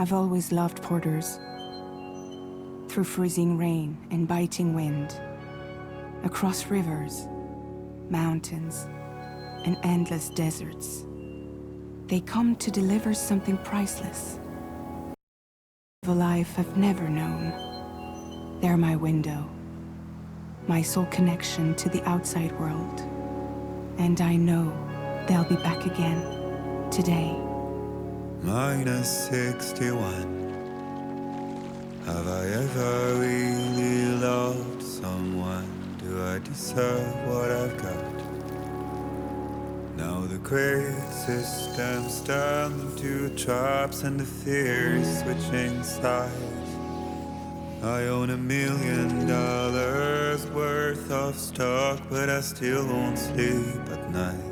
I've always loved porters. Through freezing rain and biting wind, across rivers, mountains, and endless deserts, they come to deliver something priceless. Of a life I've never known. They're my window, my sole connection to the outside world. And I know they'll be back again today. Minus 61. Have I ever really loved someone? Do I deserve what I've got? Now the great systems turn into traps and the fear is switching sides. I own $1 million worth of stock, but I still won't sleep at night.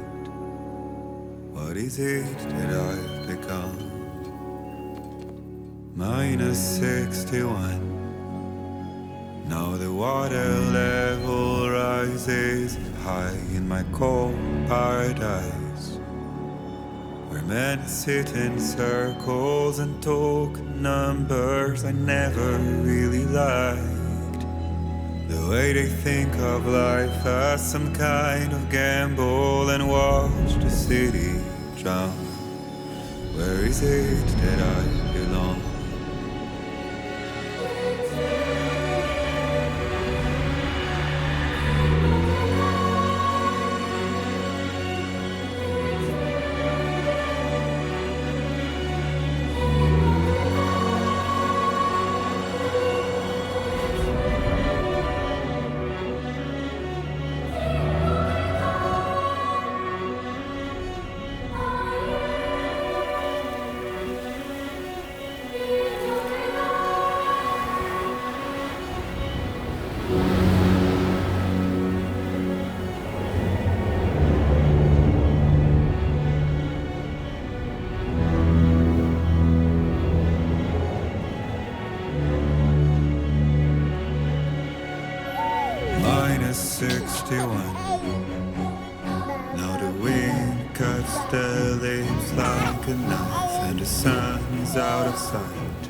What is it that I've become? Minus 61. Now the water level rises high in my cold paradise, where men sit in circles and talk numbers I never really liked. The way they think of life as some kind of gamble and watch the city drown. Where is it that I belong? Minus 61. Now the wind cuts the leaves like a knife and the sun is out of sight.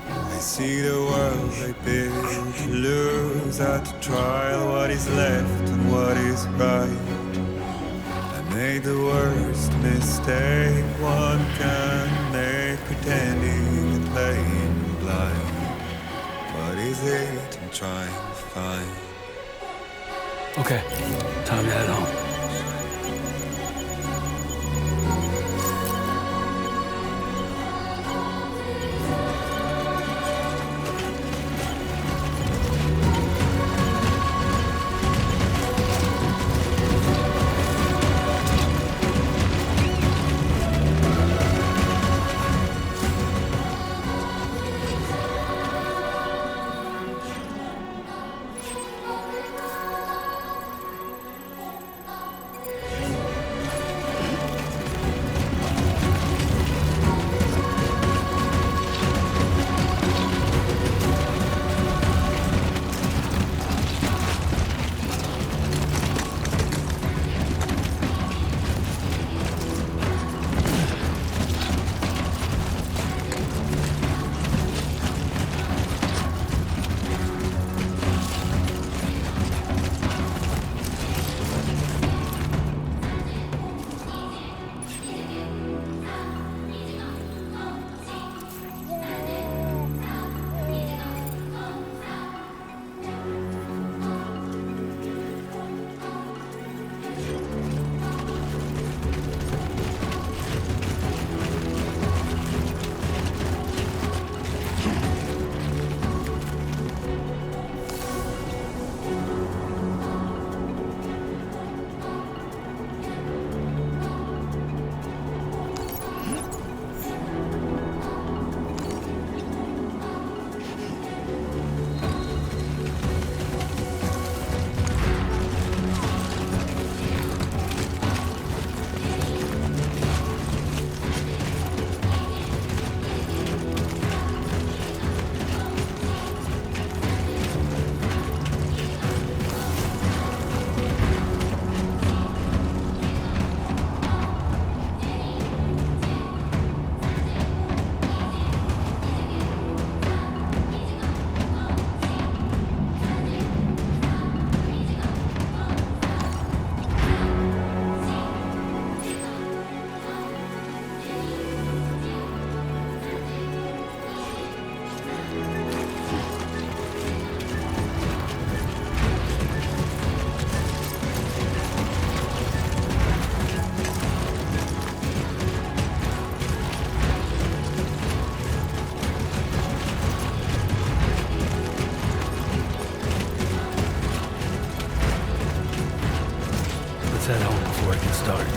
I see the world I built to lose at the trial, what is left and what is right. I made the worst mistake one can make, pretending and playing blind. What is it I'm trying to find? Okay, time to head home. start.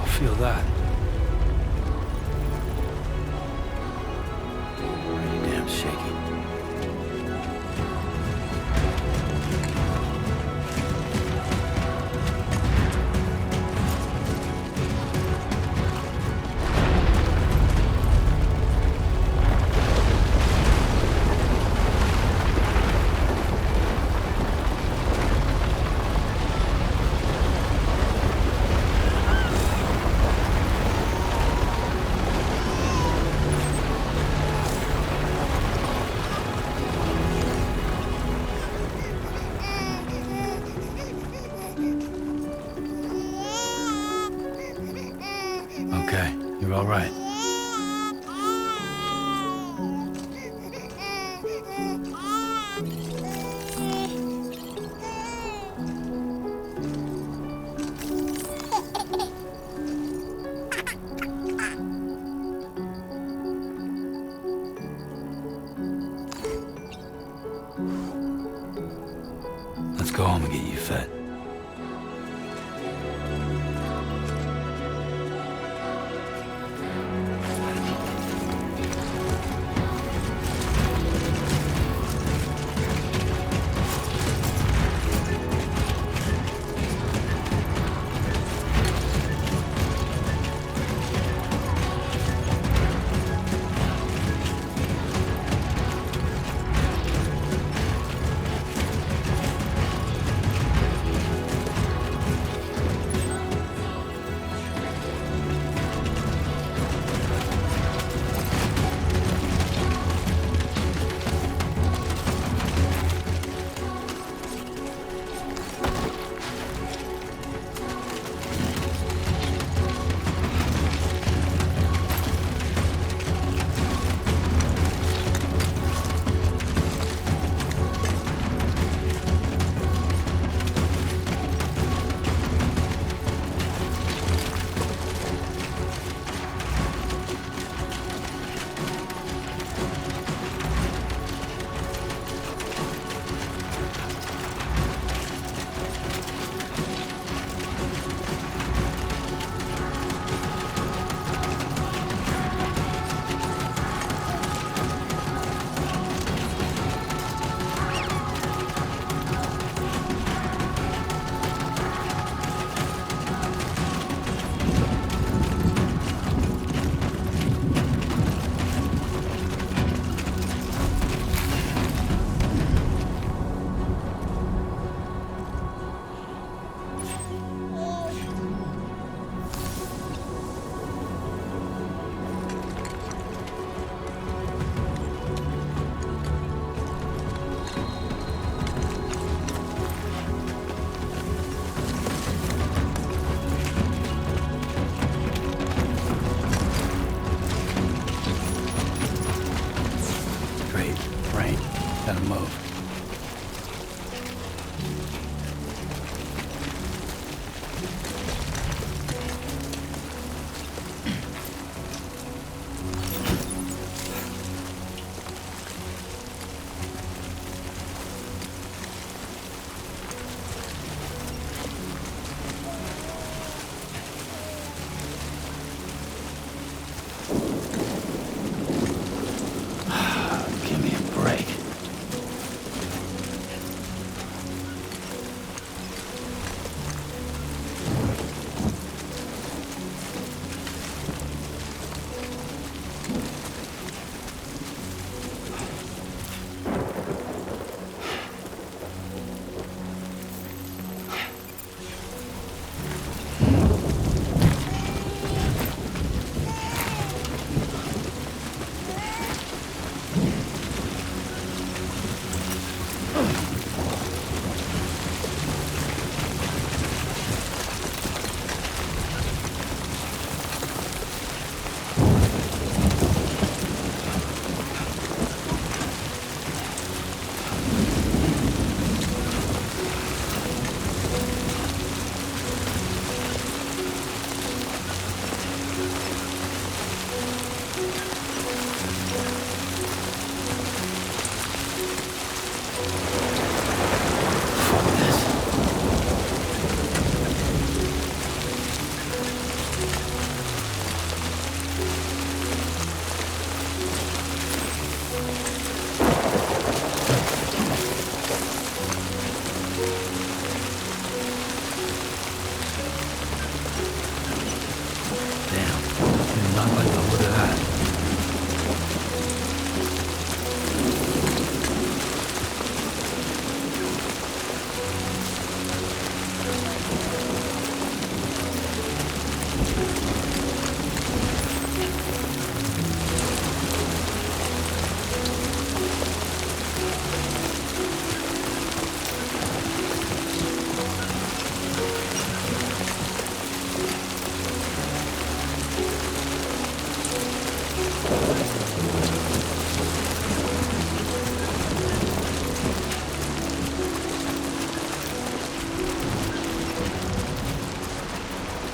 Feel that. Pretty damn shaky. Okay, you're all right. Let's go home and get you fed. 难怪找不得岸。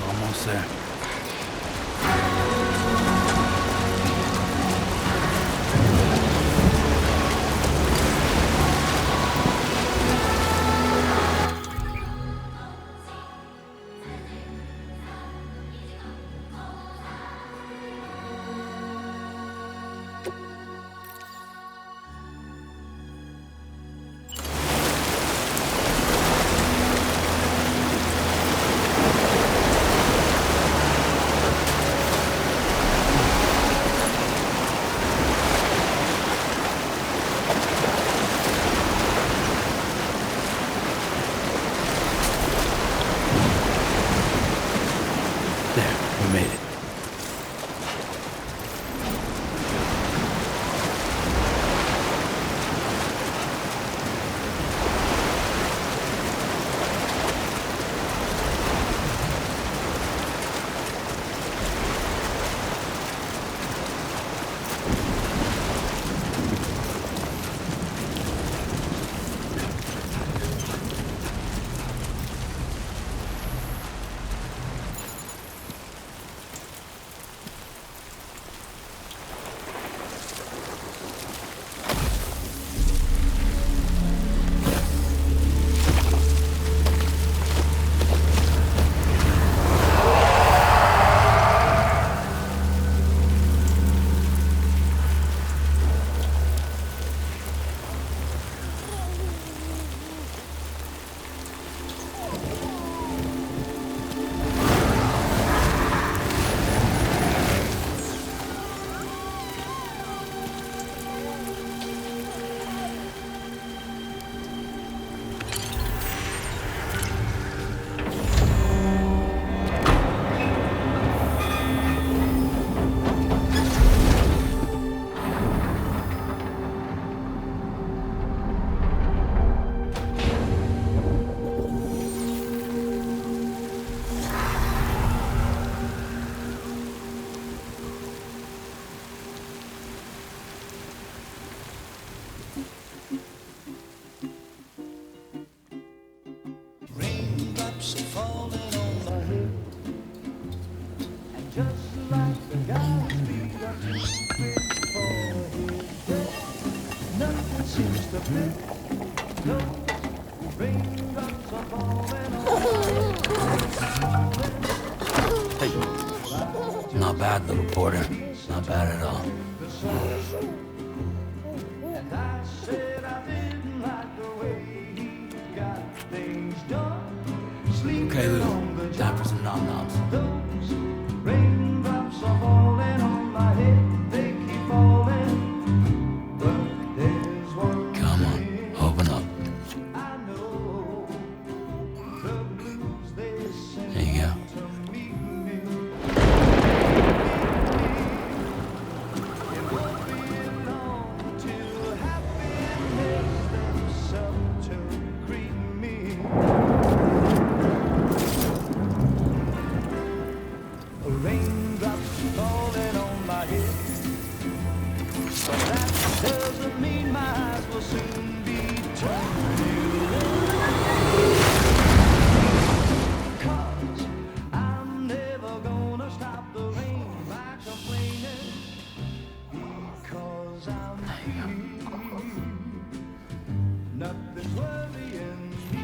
Almost there. There, we made it. Raindrops are falling on my head, and just like the guy's feet are too big for his head, nothing seems to fit. No, raindrops are falling on my head. Hey, not bad, little porter. Not bad at all. And I said I didn't like the way he got things done. Okay, Lou, time for some nom-noms. Those raindrops are falling on my head, they keep falling. But there's one Come on, thing open up. I know, the blues they sing There you go. to me. It won't be long till happiness themselves to greet me. Raindrops falling on my head, but that doesn't mean my eyes will soon be turning red. 'Cause I'm never gonna stop the rain by complaining, because I'm free. Nothing's worrying me.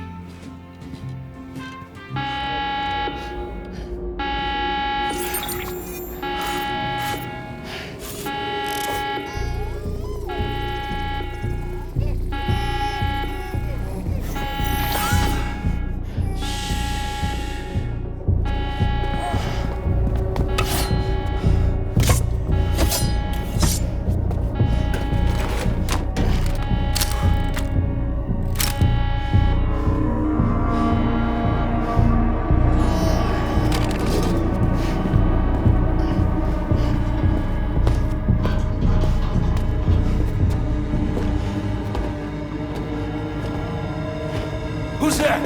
there!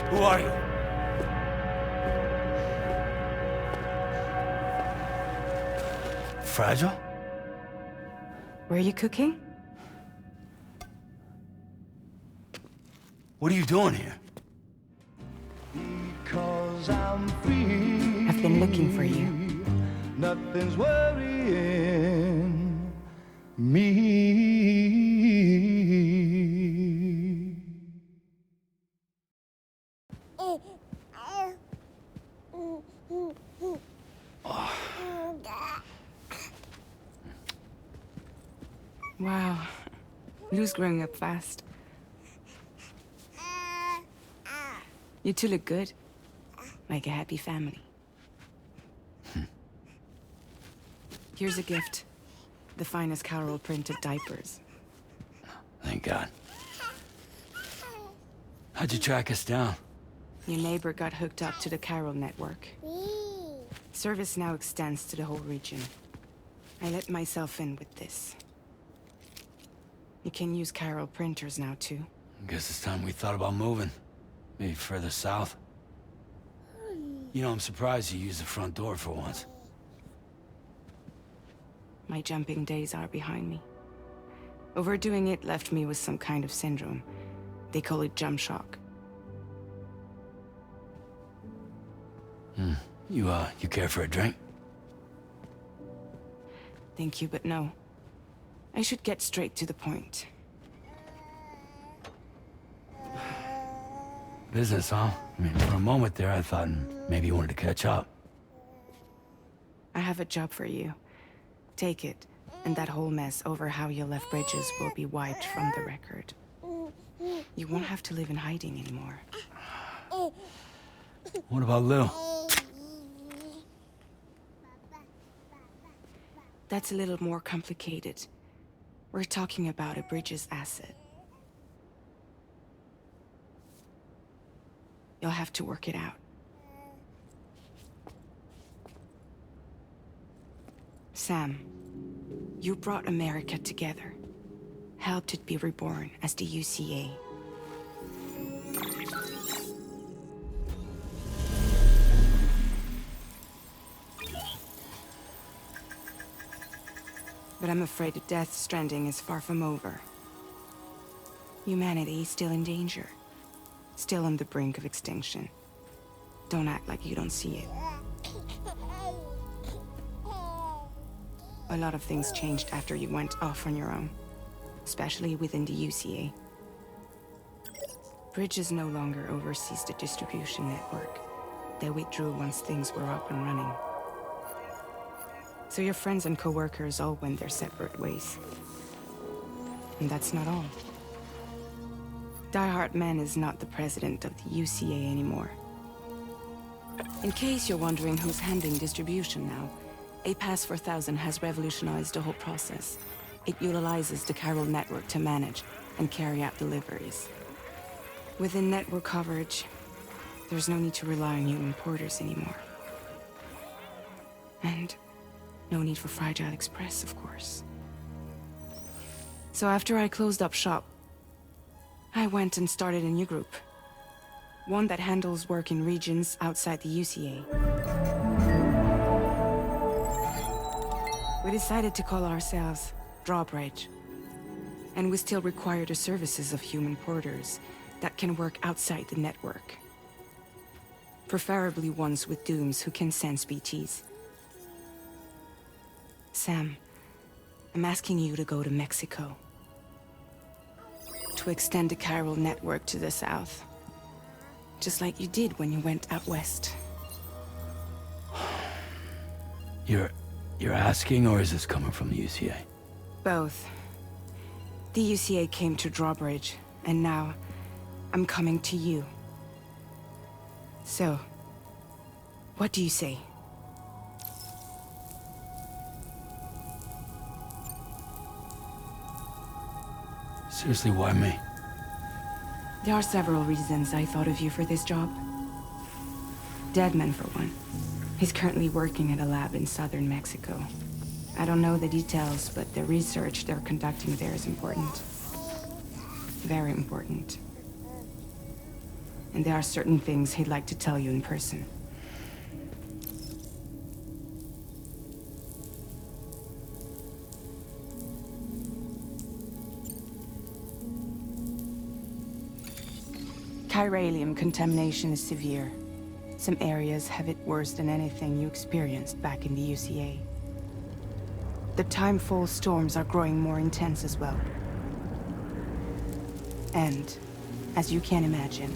Who are you? Fragile? Were you cooking? What are you doing here? Because I'm free. I've been looking for you. Nothing's worrying me. Wow. Lou's growing up fast. You two look good. Like a happy family. Here's a gift. The finest Carol printed diapers. Thank God. How'd you track us down? Your neighbor got hooked up to the Carol network. Service now extends to the whole region. I let myself in with this. You can use Carol printers now, too. Guess it's time we thought about moving. Maybe further south. You know, I'm surprised you used the front door for once. My jumping days are behind me. Overdoing it left me with some kind of syndrome. They call it jump shock. You care for a drink? Thank you, but no. I should get straight to the point. Business, huh? I mean, for a moment there, I thought maybe you wanted to catch up. I have a job for you. Take it, and that whole mess over how you left Bridges will be wiped from the record. You won't have to live in hiding anymore. What about Lou? That's a little more complicated. We're talking about a Bridges asset. You'll have to work it out. Sam, you brought America together. Helped it be reborn as the UCA. But I'm afraid that Death Stranding is far from over. Humanity is still in danger. Still on the brink of extinction. Don't act like you don't see it. A lot of things changed after you went off on your own. Especially within the UCA. Bridges no longer oversees the distribution network. They withdrew once things were up and running. So your friends and co-workers all went their separate ways. And that's not all. Die Hard Man is not the president of the UCA anymore. In case you're wondering who's handling distribution now, A Pass 4000 has revolutionized the whole process. It utilizes the Carol network to manage and carry out deliveries. Within network coverage, there's no need to rely on human porters anymore. And no need for Fragile Express, of course. So after I closed up shop, I went and started a new group. One that handles work in regions outside the UCA. We decided to call ourselves Drawbridge. And we still require the services of human porters that can work outside the network. Preferably ones with dooms who can sense BTs. Sam, I'm asking you to go to Mexico. To extend the Carol network to the south. Just like you did when you went out west. You're asking, or is this coming from the UCA? Both. The UCA came to Drawbridge, and now I'm coming to you. So, what do you say? Seriously, why me? There are several reasons I thought of you for this job. Deadman, for one. He's currently working at a lab in southern Mexico. I don't know the details, but the research they're conducting there is important. Very important. And there are certain things he'd like to tell you in person. Chiralium contamination is severe. Some areas have it worse than anything you experienced back in the UCA. The timefall storms are growing more intense as well. And, as you can imagine,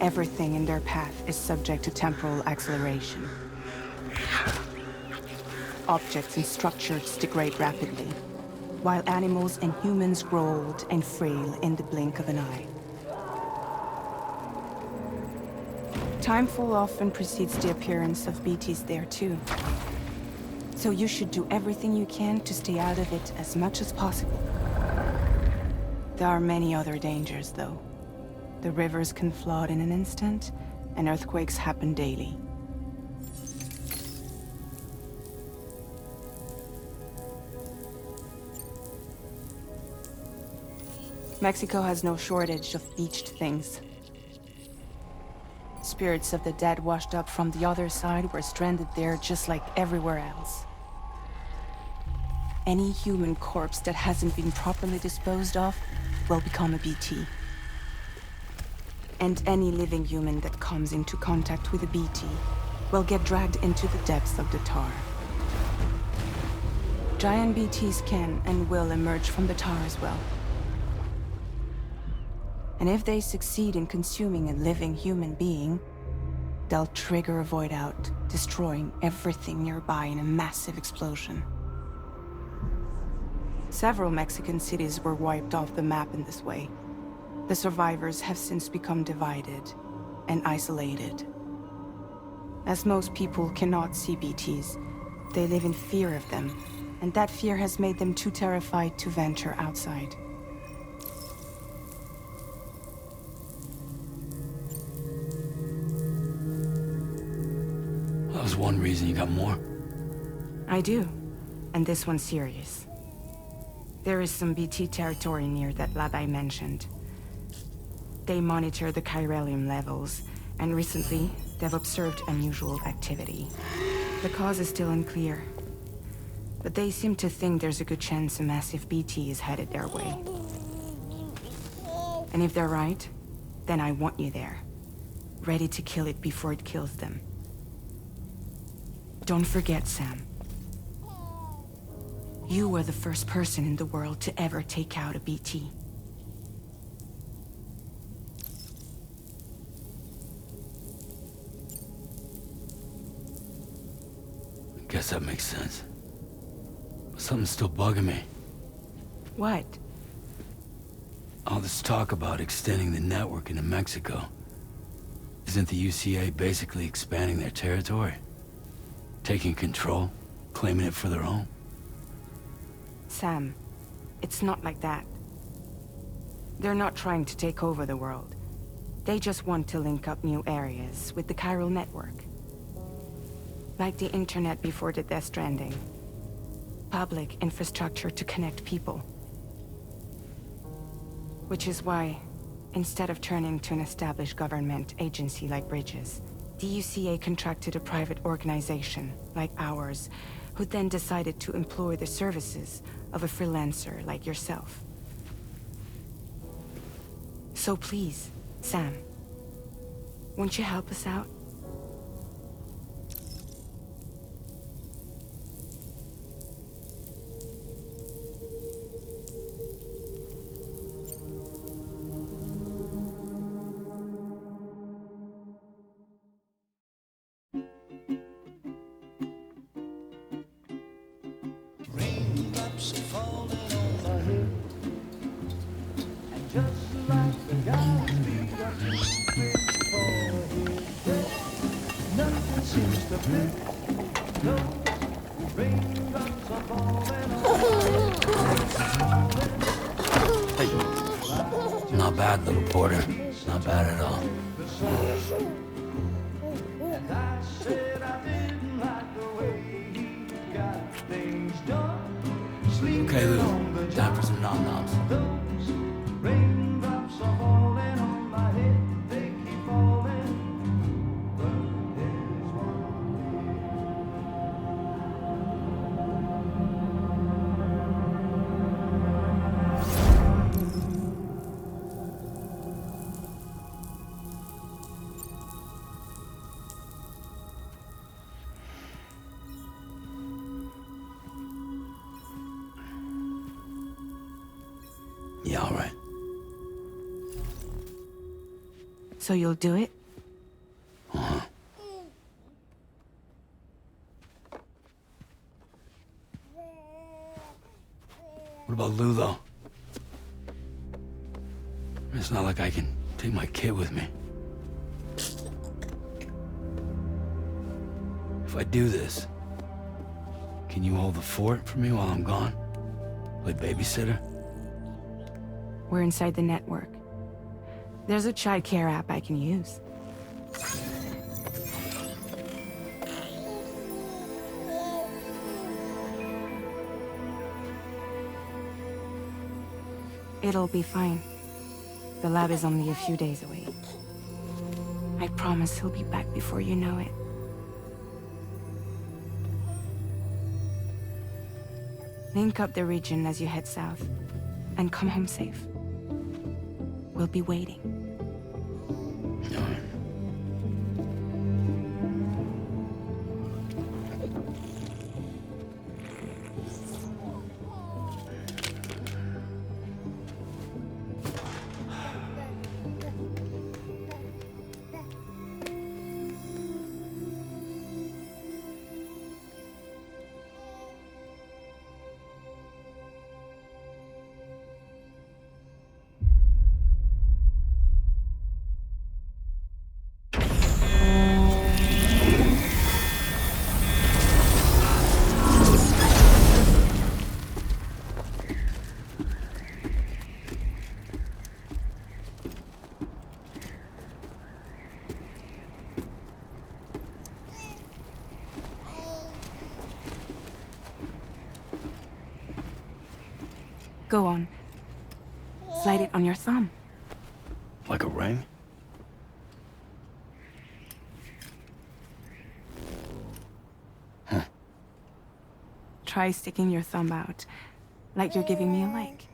everything in their path is subject to temporal acceleration. Objects and structures degrade rapidly, while animals and humans grow old and frail in the blink of an eye. Timefall often precedes the appearance of BTs there too. So you should do everything you can to stay out of it as much as possible. There are many other dangers, though. The rivers can flood in an instant, and earthquakes happen daily. Mexico has no shortage of beached things. Spirits of the dead washed up from the other side were stranded there just like everywhere else. Any human corpse that hasn't been properly disposed of will become a BT. And any living human that comes into contact with a BT will get dragged into the depths of the tar. Giant BTs can and will emerge from the tar as well. And if they succeed in consuming a living human being, they'll trigger a void out, destroying everything nearby in a massive explosion. Several Mexican cities were wiped off the map in this way. The survivors have since become divided and isolated. As most people cannot see BTs, they live in fear of them, and that fear has made them too terrified to venture outside. That was one reason you got more. I do, and this one's serious. There is some BT territory near that lab I mentioned. They monitor the chiralium levels, and recently, they've observed unusual activity. The cause is still unclear, but they seem to think there's a good chance a massive BT is headed their way. And if they're right, then I want you there, ready to kill it before it kills them. Don't forget, Sam. You were the first person in the world to ever take out a BT. I guess that makes sense. But something's still bugging me. What? All this talk about extending the network into Mexico. Isn't the UCA basically expanding their territory? Taking control? Claiming it for their own? Sam, it's not like that. They're not trying to take over the world. They just want to link up new areas with the chiral network. Like the internet before the Death Stranding. Public infrastructure to connect people. Which is why, instead of turning to an established government agency like Bridges, the UCA contracted a private organization, like ours, who then decided to employ the services of a freelancer like yourself. So please, Sam, won't you help us out? Raindrops falling on my head, and just like the guy's feet are moving for his dead, nothing seems to fit. No, raindrops are falling on my head. Hey. Not bad, little porter. Not bad at all. And said I didn't like the way he got things done. Sleeping Okay, Lou. on the Time for job. some nom-noms. Those raindrops are falling on my head. They keep falling. But there's one. Yeah, all right. So you'll do it? Uh-huh. What about Lou, though? It's not like I can take my kid with me. If I do this, can you hold the fort for me while I'm gone? Play babysitter? We're inside the network. There's a child care app I can use. It'll be fine. The lab is only a few days away. I promise he'll be back before you know it. Link up the region as you head south, and come home safe. We'll be waiting. All right. Go on. Slide it on your thumb. Like a ring? Huh. Try sticking your thumb out, like you're giving me a like.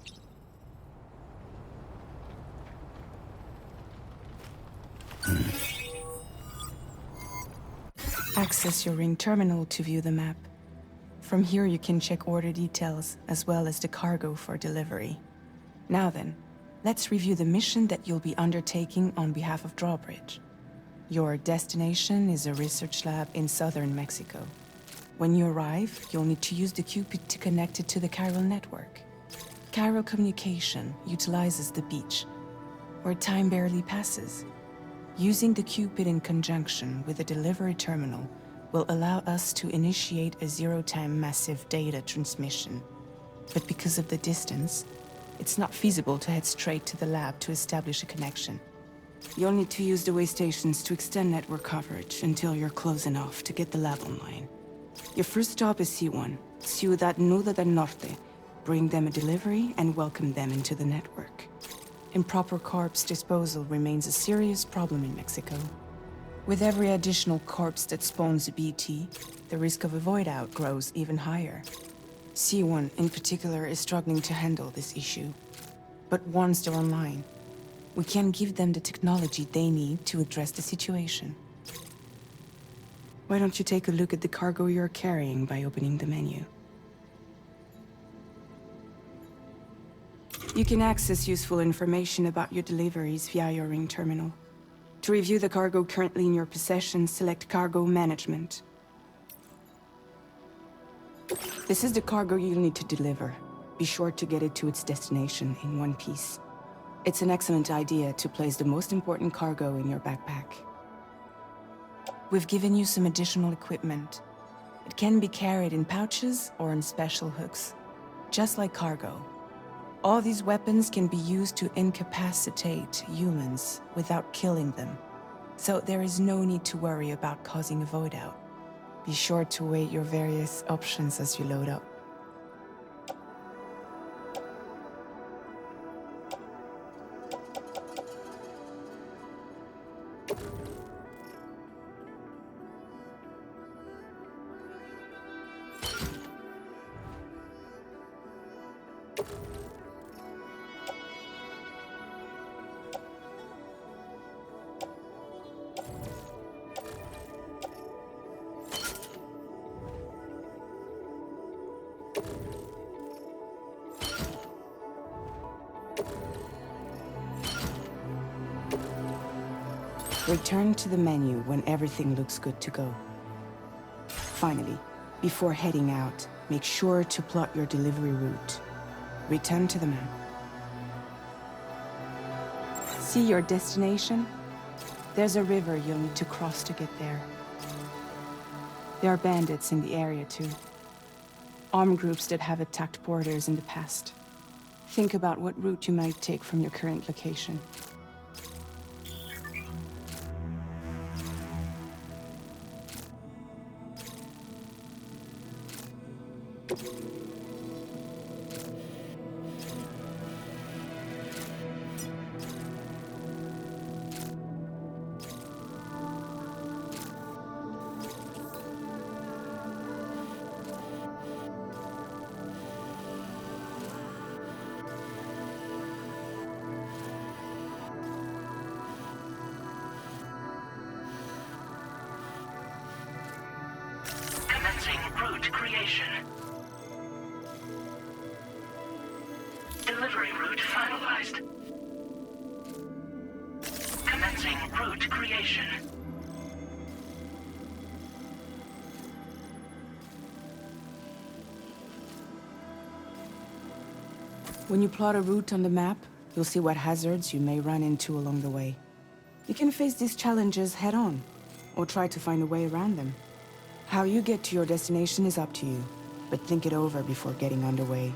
Access your ring terminal to view the map. From here you can check order details, as well as the cargo for delivery. Now then, let's review the mission that you'll be undertaking on behalf of Drawbridge. Your destination is a research lab in southern Mexico. When you arrive, you'll need to use the Cupid to connect it to the chiral network. Chiral communication utilizes the beach, where time barely passes. Using the Cupid in conjunction with a delivery terminal will allow us to initiate a zero-time massive data transmission. But because of the distance, it's not feasible to head straight to the lab to establish a connection. You'll need to use the way stations to extend network coverage until you're close enough to get the lab online. Your first stop is C1, Ciudad Nuda del Norte. Bring them a delivery and welcome them into the network. Improper corpse disposal remains a serious problem in Mexico. With every additional corpse that spawns a BT, the risk of a void out grows even higher. C1 in particular is struggling to handle this issue. But once they're online, we can give them the technology they need to address the situation. Why don't you take a look at the cargo you're carrying by opening the menu? You can access useful information about your deliveries via your ring terminal. To review the cargo currently in your possession, select Cargo Management. This is the cargo you'll need to deliver. Be sure to get it to its destination in one piece. It's an excellent idea to place the most important cargo in your backpack. We've given you some additional equipment. It can be carried in pouches or on special hooks, just like cargo. All these weapons can be used to incapacitate humans without killing them. So there is no need to worry about causing a void out. Be sure to weigh your various options as you load up. Return to the menu when everything looks good to go. Finally, before heading out, make sure to plot your delivery route. Return to the map. See your destination? There's a river you'll need to cross to get there. There are bandits in the area too. Armed groups that have attacked borders in the past. Think about what route you might take from your current location. Commencing route creation. Delivery route finalized. Commencing route creation. When you plot a route on the map, you'll see what hazards you may run into along the way. You can face these challenges head-on, or try to find a way around them. How you get to your destination is up to you, but think it over before getting underway.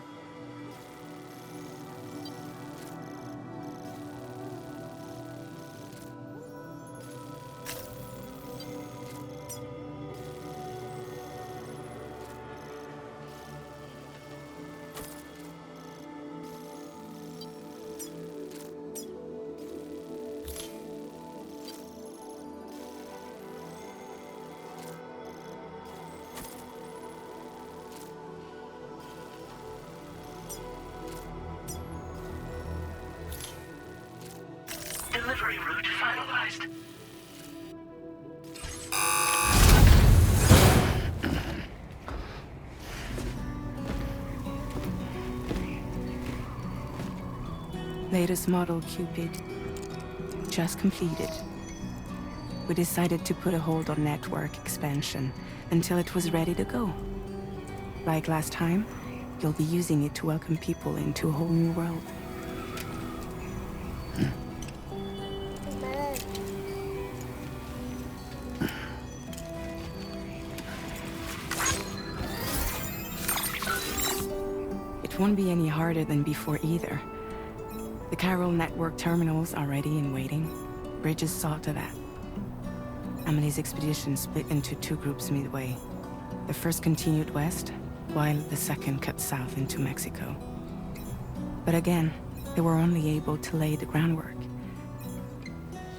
Delivery route finalized. Latest model Cupid. Just completed. We decided to put a hold on network expansion until it was ready to go. Like last time, you'll be using it to welcome people into a whole new world. It won't be any harder than before either. The Chiral network terminals are ready and waiting. Bridges saw to that. Emily's expedition split into two groups midway. The first continued west, while the second cut south into Mexico. But again, they were only able to lay the groundwork.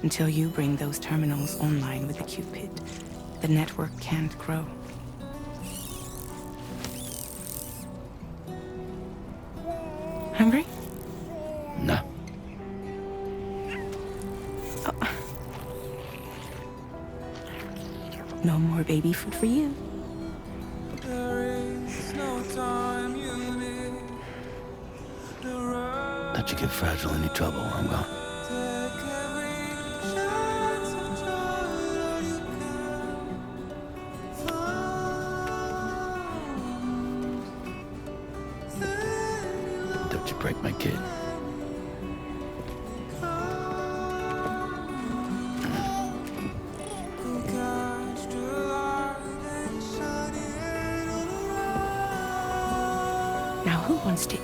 Until you bring those terminals online with the Cupid, the network can't grow. Hungry? No. No more baby food for you. Let you get fragile any trouble, I'm gone. Don't you break my kid. Now who wants to eat?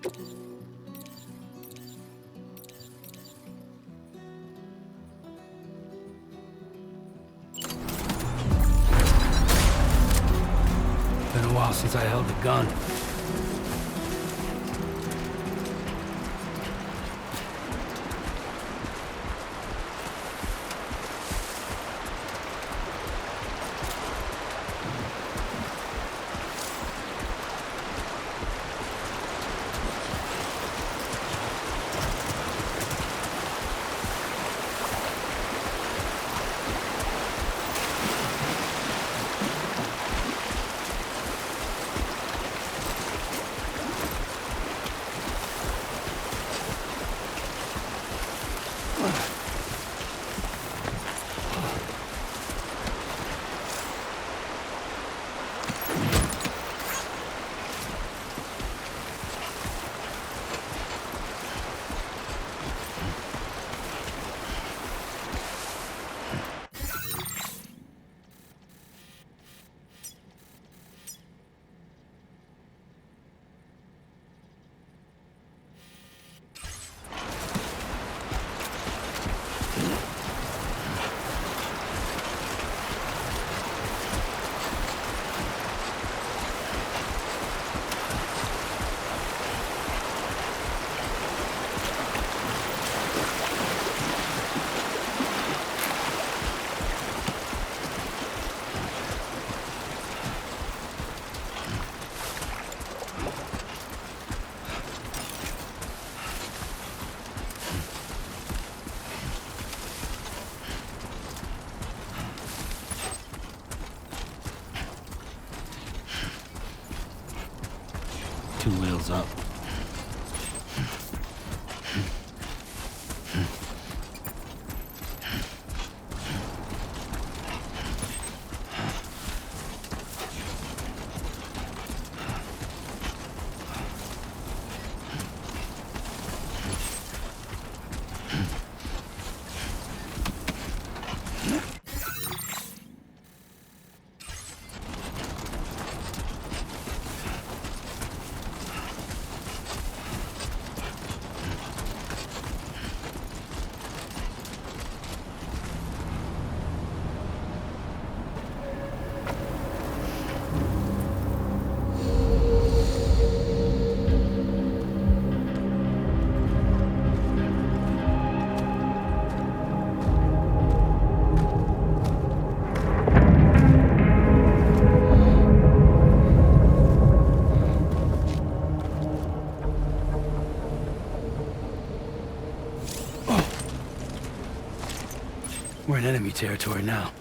Been a while since I held a gun. Two wheels up. We're in enemy territory now.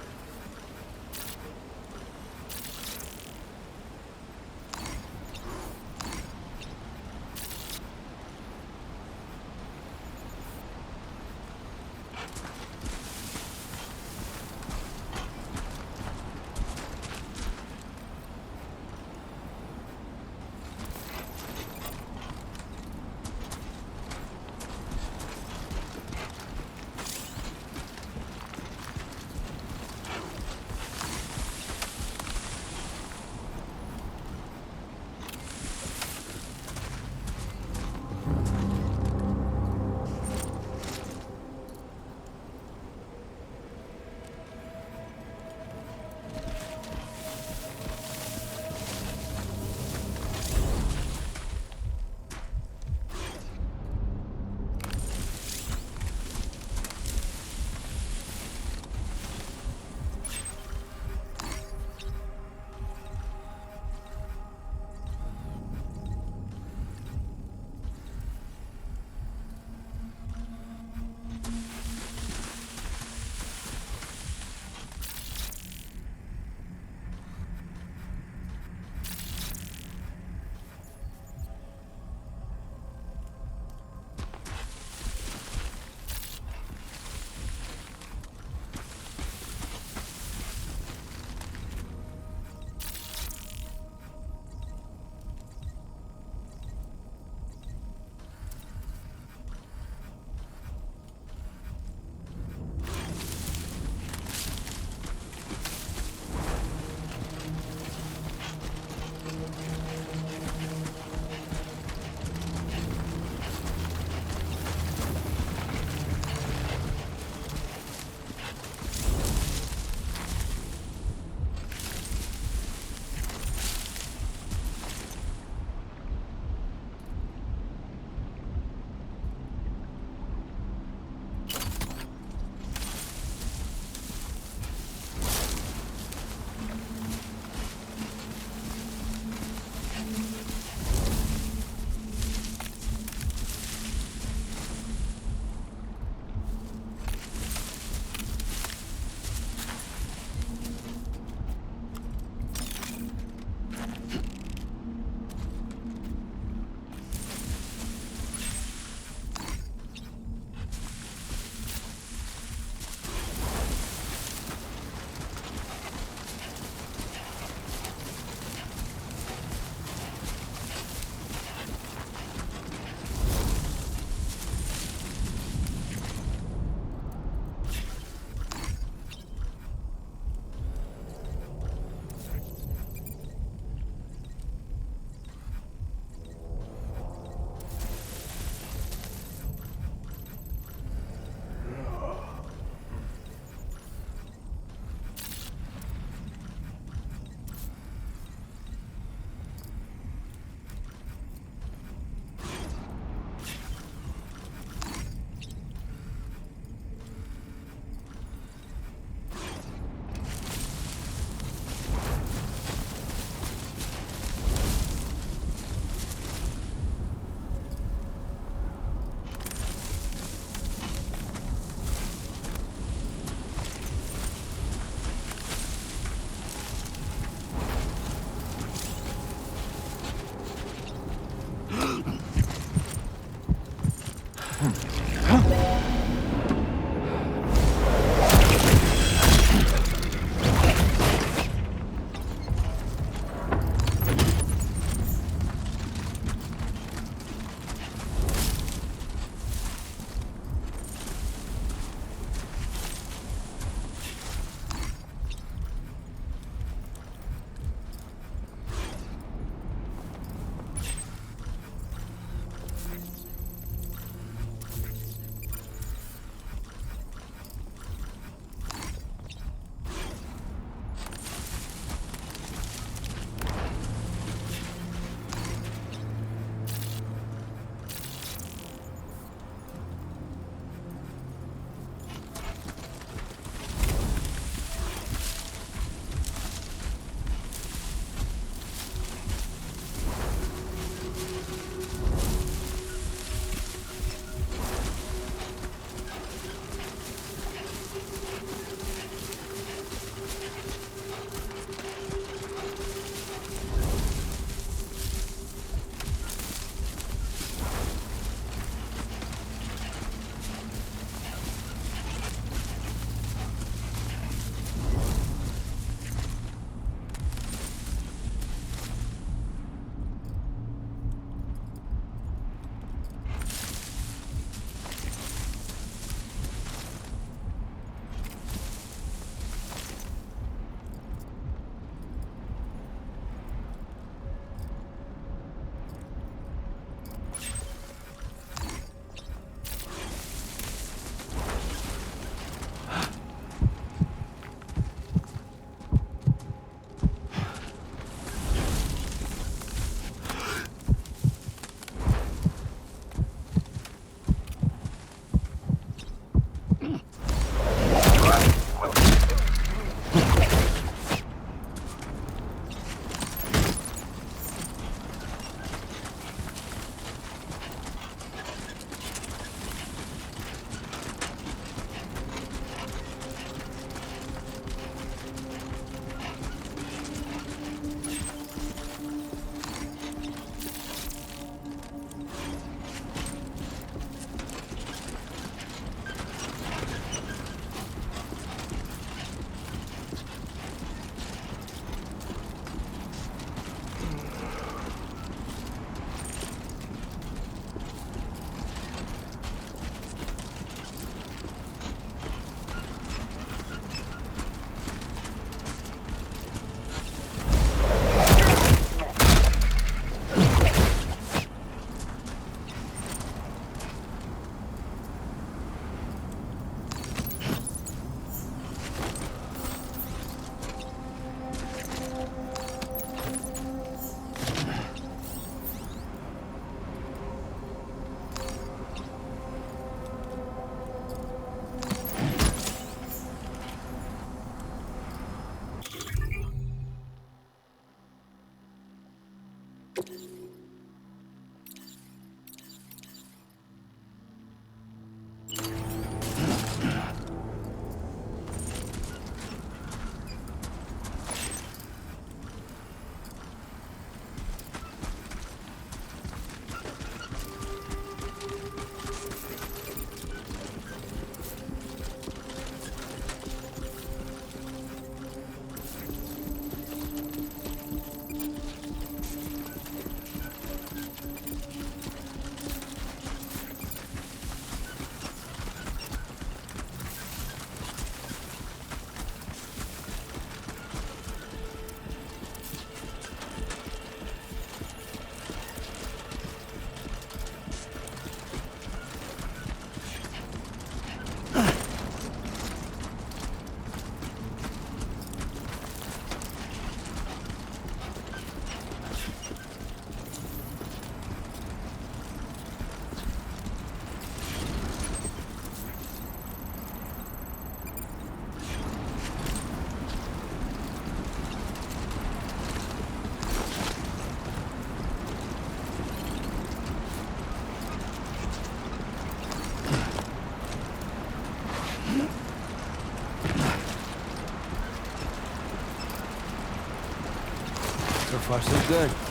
So far, so good.